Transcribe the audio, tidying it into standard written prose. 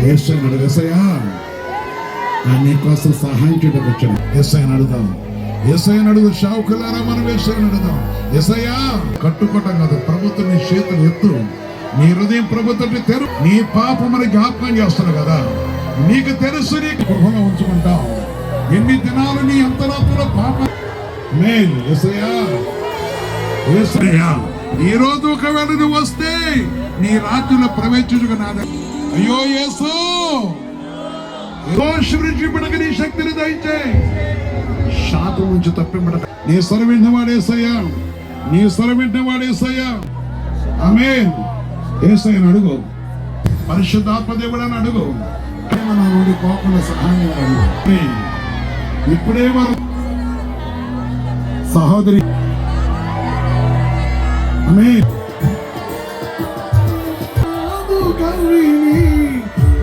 యేసయ్యను అడుగు, యేసయ్యా నీకోసం సహాయం చేయడానికి వచ్చాను. యేసయ్యను అడుగుదాం, యేసయ్యను అడుగు. షావుకులారా మనం యేసయ్యను అడుగుదాం. యేసయ్యా కట్టుకోవటం కాదు, ప్రభుత్వం నీ చేతులు ఎత్తు, నీ హృదయం ప్రభుత్వం తెరు. నీ పాపమని జ్ఞాపకం చేస్తాను కదా, నీకు తెలుసు, నీకు గృహంలో ఉంచుకుంటావు. ఎన్ని దినాలు నీ అంతరాత్మలో పాప మేల్. యేసయ్యా యేసయ్యా ఈ రోజు ఒకవేళ నువ్వు వస్తే నీ రాజ్యంలో ప్రవేశించుకు నాదే. అయ్యో యేసు విడిచిపెట్టక నీ శక్తిని దయచేయి. శాపం నుంచి తప్పింపడక నీ స్వరమింటిన వాడేసయ్యా, నీ స్వరమింటిన వాడేసయ్యా. ఆమేన్. యేసయ్యను అడుగు, పరిశుద్ధాత్మ దేవుడని అడుగు, నా నుండి కోపల సహాయం అడుగు. ఇప్పుడే వారు సహోదరి ఆమేన్.